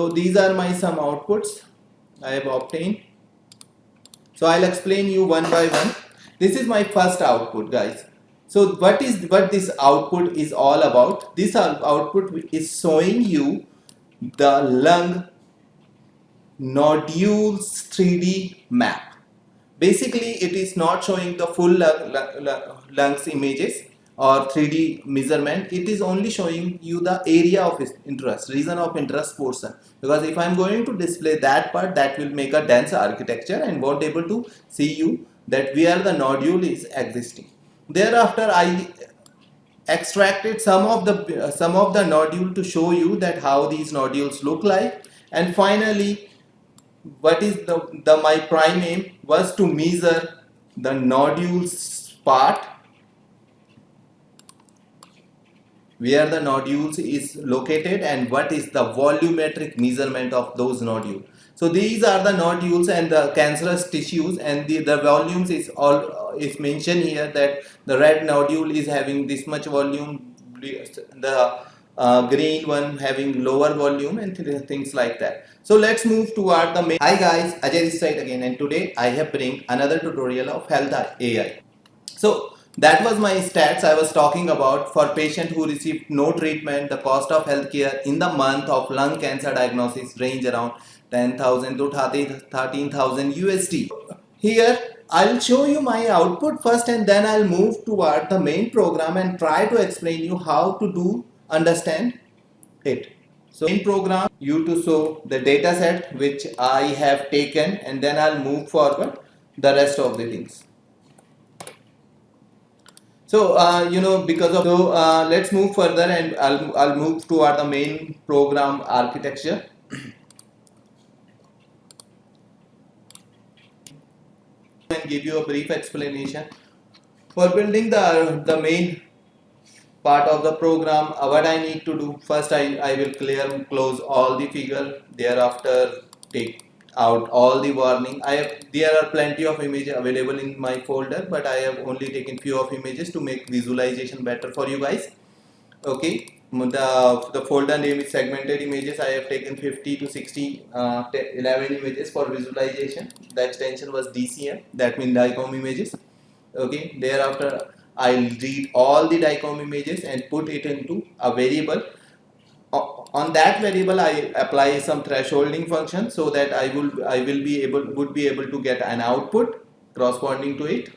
So these are my some outputs I have obtained. So I'll explain you one by one. This is my first output, guys. So what this output is all about? This output is showing you the lung nodules 3D map. Basically, it is not showing the full lungs images or 3D measurement. It is only showing you the area of interest, region of interest portion. Because if I am going to display that part, that will make a dense architecture and won't able to see you that where the nodule is existing. Thereafter, I extracted some of the nodule to show you that how these nodules look like, and finally what is the my prime aim was to measure the nodules part, where the nodules is located and what is the volumetric measurement of those nodules. So these are the nodules and the cancerous tissues, and the volumes is all is mentioned here that the red nodule is having this much volume, the green one having lower volume, and things like that. So let's move toward the main. Hi guys, Ajay this side again, and today I have bring another tutorial of Health AI. So that was my stats I was talking about. For patient who received no treatment, the cost of healthcare in the month of lung cancer diagnosis range around 10,000 to 13,000 USD. Here I'll show you my output first, and then I'll move toward the main program and try to explain you how to understand it. So in program you to show the data set which I have taken, and then I'll move forward the rest of the things. So because of let's move further, and I'll move toward the main program architecture. And give you a brief explanation for building the main part of the program. What I need to do first, I will close all the figure, thereafter take out all the warning. There are plenty of images available in my folder, but I have only taken few of images to make visualization better for you guys. Okay, the folder name is segmented images. I have taken 50 to 60 11 images for visualization. The extension was DCM, that means DICOM images. Okay, thereafter I'll read all the DICOM images and put it into a variable. On that variable I apply some thresholding function, so that I would be able to get an output corresponding to it.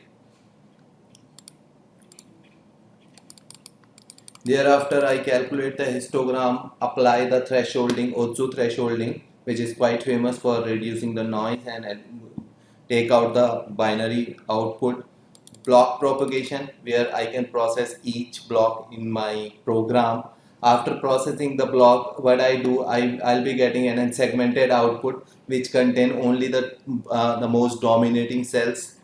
Thereafter I calculate the histogram, apply the thresholding, Ozu thresholding, which is quite famous for reducing the noise, and take out the binary output. Block propagation, where I can process each block in my program. After processing the block, what I do, I'll be getting an segmented output which contain only the most dominating cells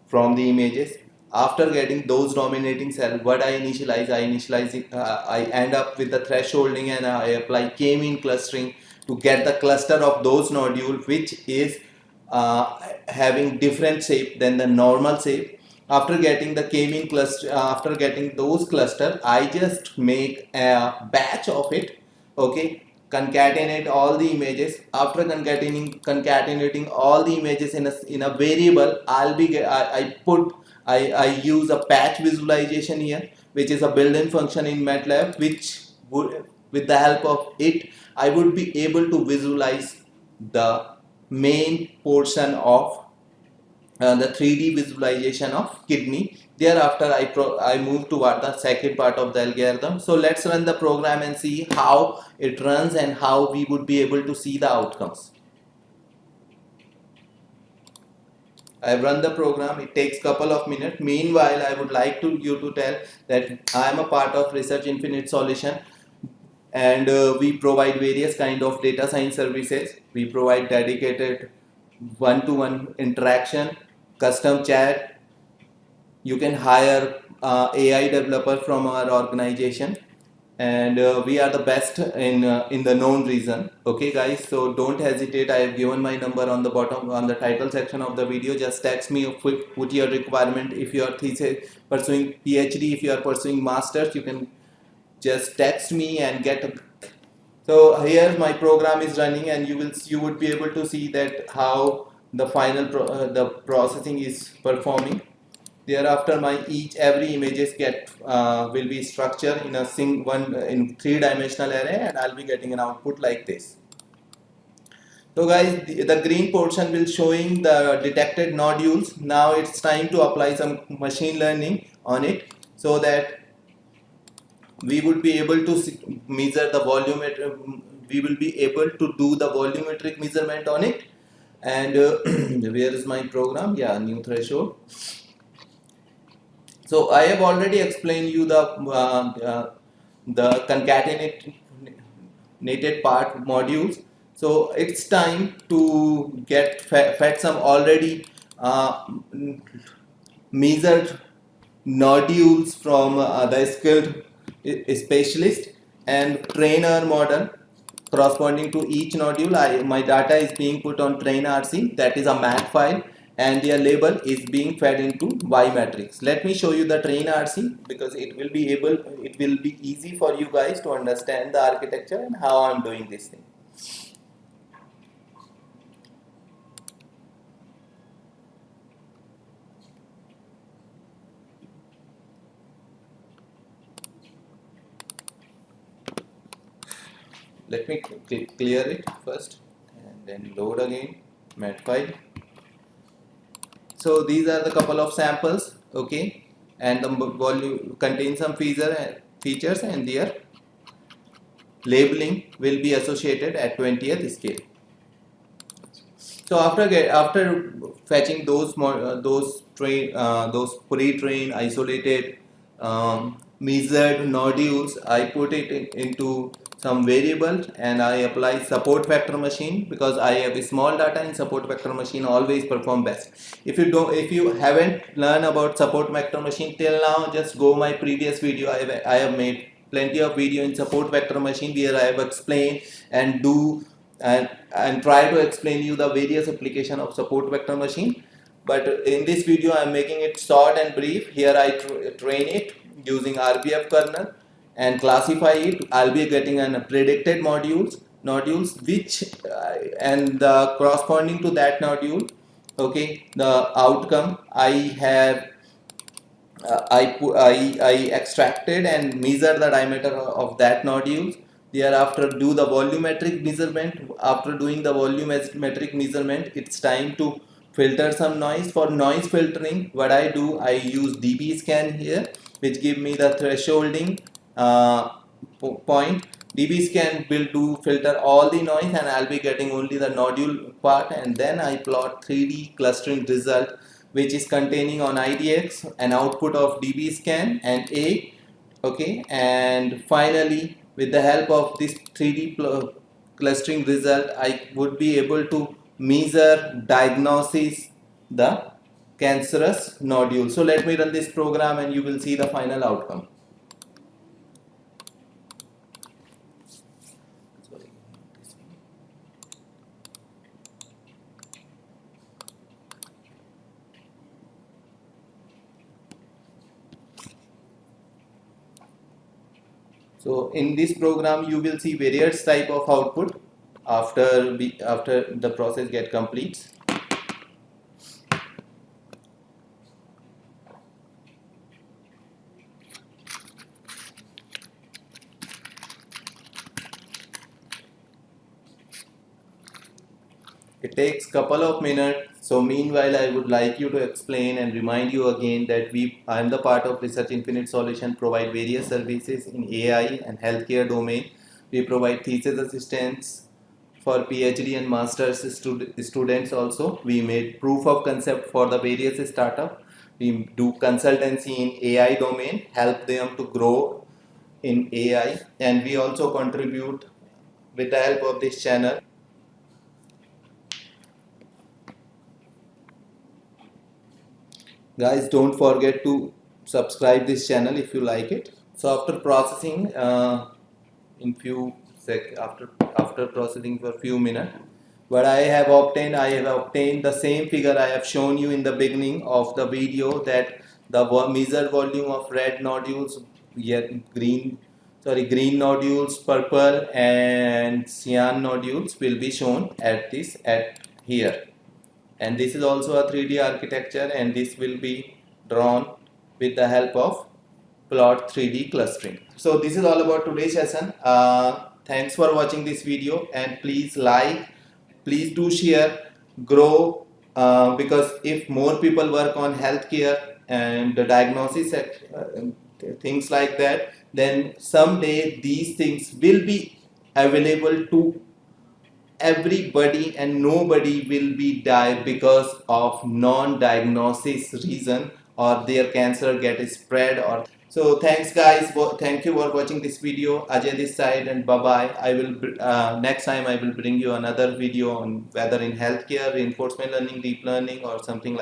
from the images. After getting those dominating cells, what I initialize it, I end up with the thresholding, and I apply k-mean clustering to get the cluster of those nodules which is having different shape than the normal shape. After getting the k-mean cluster, after getting those cluster, I just make a batch of it. Okay, concatenate all the images. After concatenating all the images in a variable, I use a patch visualization here, which is a built-in function in MATLAB, which would, with the help of it, I would be able to visualize the main portion of the 3D visualization of kidney. Thereafter I move toward the second part of the algorithm. So let's run the program and see how it runs and how we would be able to see the outcomes. I've run the program. It takes couple of minutes. Meanwhile, I would like you to tell that I am a part of Research Infinite Solution, and we provide various kind of data science services. We provide dedicated one-to-one interaction, custom chat. You can hire AI developer from our organization, and we are the best in the known region. Okay guys, so don't hesitate. I have given my number on the bottom, on the title section of the video. Just text me, put your requirement. If you are pursuing PhD, if you are pursuing masters, you can just text me and get So here my program is running, and you would be able to see that how the the processing is performing. Thereafter, my every images will be structured in a in 3-dimensional array, and I'll be getting an output like this. So guys, the green portion will showing the detected nodules. Now it's time to apply some machine learning on it, so that we would be able to measure the volumetric. We will be able to do the volumetric measurement on it. And where is my program? Yeah, new threshold. So I have already explained you the concatenated part modules. So it's time to get fed some already measured nodules from the skilled specialist, and train our model corresponding to each nodule. My data is being put on train RC, that is a mat file, and their label is being fed into Y matrix. Let me show you the train RC, because it will be easy for you guys to understand the architecture and how I'm doing this thing. Let me clear it first and then load again mat file. So these are the couple of samples, okay, and the volume contains some features, and their labeling will be associated at 20th scale. So after fetching those pre-trained isolated measured nodules, I put it into some variables, and I apply support vector machine, because I have a small data in support vector machine always perform best. If you haven't learned about support vector machine till now, just go my previous video. I have made plenty of video in support vector machine where I have explained and and try to explain you the various application of support vector machine. But in this video I am making it short and brief. Here I train it using RBF kernel and classify it. I'll be getting an predicted nodules which and the corresponding to that nodule, okay, the outcome I have I extracted and measure the diameter of that nodules. Thereafter do the volumetric measurement. After doing the volumetric measurement, it's time to filter some noise. For noise filtering, what I do, I use dbScan here, which give me the thresholding point. dbScan will do filter all the noise, and I'll be getting only the nodule part, and then I plot 3D clustering result, which is containing on IDX an output of dbScan and A, okay, and finally with the help of this 3D clustering result, I would be able to measure, diagnosis the cancerous nodule. So let me run this program and you will see the final outcome. So in this program you will see various type of output after the process get completes. It takes couple of minutes. So meanwhile, I would like you to explain and remind you again that I am the part of Research Infinite Solution, provide various services in AI and healthcare domain. We provide thesis assistance for PhD and master's students also. We made proof of concept for the various startup. We do consultancy in AI domain, help them to grow in AI, and we also contribute with the help of this channel. Guys, don't forget to subscribe this channel if you like it. So after processing in few after processing for few minutes, what I have obtained the same figure I have shown you in the beginning of the video, that the measured volume of red nodules, yet green sorry, green nodules, purple and cyan nodules will be shown at here. And this is also a 3D architecture, and this will be drawn with the help of plot 3D clustering. So this is all about today's session. Thanks for watching this video, and please like, please do share, grow, because if more people work on healthcare and the diagnosis, things like that, then someday these things will be available to everybody, and nobody will be die because of non-diagnosis reason, or their cancer get spread. Or so thanks guys, thank you for watching this video. Ajay this side, and bye bye. I will next time I will bring you another video on whether in healthcare, reinforcement learning, deep learning, or something like